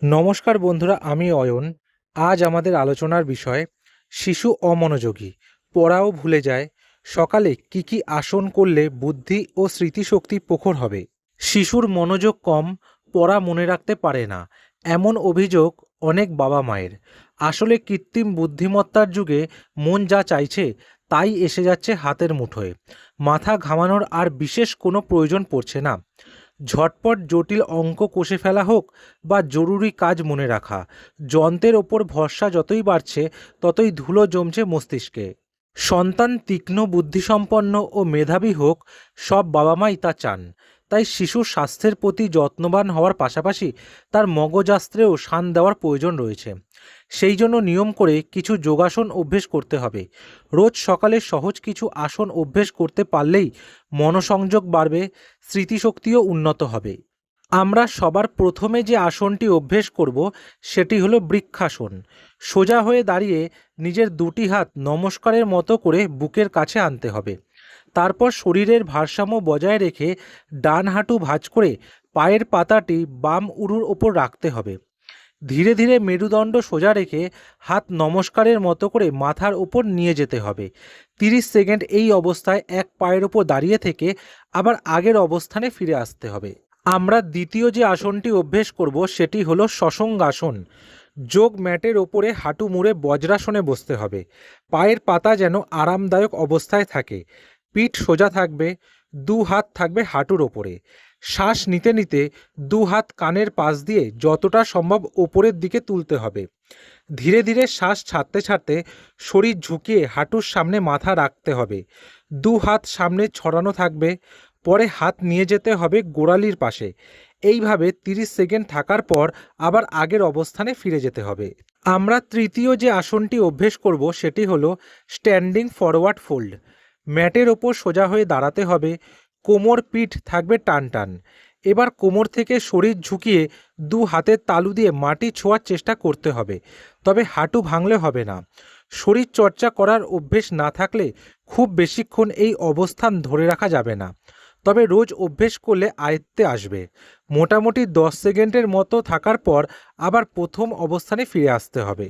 নমস্কার বন্ধুরা, আমি অয়ন। আজ আমাদের আলোচনার বিষয় শিশু অমনোযোগী, পড়াও ভুলে যায়। সকালে কি কি আসন করলে বুদ্ধি ও স্মৃতিশক্তি প্রখর হবে? শিশুর মনোযোগ কম, পড়া মনে রাখতে পারে না, এমন অভিযোগ অনেক বাবা মায়ের। আসলে কৃত্রিম বুদ্ধিমত্তার যুগে মন যা চাইছে তাই এসে যাচ্ছে হাতের মুঠোয়। মাথা ঘামানোর আর বিশেষ কোনো প্রয়োজন পড়ছে না। ঝটপট জটিল অঙ্ক কষে ফেলা হোক বা জরুরি কাজ মনে রাখা, যন্ত্রের ওপর ভরসা যতই বাড়ছে ততই ধুলো জমছে মস্তিষ্কে। সন্তান তীক্ষ্ণ বুদ্ধিসম্পন্ন ও মেধাবী হোক, সব বাবা মাই তা চান। তাই শিশুর স্বাস্থ্যের প্রতি যত্নবান হওয়ার পাশাপাশি তার মগজাস্ত্রেও শান দেওয়ার প্রয়োজন রয়েছে। সেই জন্য নিয়ম করে কিছু যোগাসন অভ্যেস করতে হবে। রোজ সকালে সহজ কিছু আসন অভ্যেস করতে পারলেই মনোসংযোগ বাড়বে, স্মৃতিশক্তিও উন্নত হবে। আমরা সবার প্রথমে যে আসনটি অভ্যেস করব সেটি হলো বৃক্ষাসন। সোজা হয়ে দাঁড়িয়ে নিজের দুটি হাত নমস্কারের মতো করে বুকের কাছে আনতে হবে। তারপর শরীরের ভারসাম্য বজায় রেখে ডান হাঁটু ভাঁজ করে পায়ের পাতাটি বাম উরুর ওপর রাখতে হবে। ধীরে ধীরে মেরুদণ্ড সোজা রেখে হাত নমস্কারের মতো করে মাথার উপর নিয়ে যেতে হবে। 30 সেকেন্ড এই অবস্থায় এক পায়ের ওপর দাঁড়িয়ে থেকে আবার আগের অবস্থানে ফিরে আসতে হবে। আমরা দ্বিতীয় যে আসনটি অভ্যেস করব সেটি হলো শশঙ্গাসন। যোগ ম্যাটের ওপরে হাঁটু মুড়ে বজ্রাসনে বসতে হবে। পায়ের পাতা যেন আরামদায়ক অবস্থায় থাকে, পিঠ সোজা থাকবে, দু হাত থাকবে হাঁটুর ওপরে। শ্বাস নিতে নিতে দু হাত কানের পাশ দিয়ে যতটা সম্ভব ওপরের দিকে তুলতে হবে। ধীরে ধীরে শ্বাস ছাড়তে ছাড়তে শরীর ঝুঁকিয়ে হাঁটুর সামনে মাথা রাখতে হবে। দু হাত সামনে ছড়ানো থাকবে। পরে হাত নিয়ে যেতে হবে গোড়ালির পাশে। এইভাবে 30 সেকেন্ড থাকার পর আবার আগের অবস্থানে ফিরে যেতে হবে। আমরা তৃতীয় যে আসনটি অভ্যেস করব সেটি হলো স্ট্যান্ডিং ফরওয়ার্ড ফোল্ড। ম্যাটের ওপর সোজা হয়ে দাঁড়াতে হবে, কোমর পিঠ থাকবে টান টান। এবার কোমর থেকে শরীর ঝুঁকিয়ে দু হাতের তালু দিয়ে মাটি ছোঁয়ার চেষ্টা করতে হবে, তবে হাঁটু ভাঙলে হবে না। শরীর চর্চা করার অভ্যেস না থাকলে খুব বেশিক্ষণ এই অবস্থান ধরে রাখা যাবে না, তবে রোজ অভ্যেস করলে আয়ত্তে আসবে। মোটামুটি 10 সেকেন্ডের মতো থাকার পর আবার প্রথম অবস্থানে ফিরে আসতে হবে।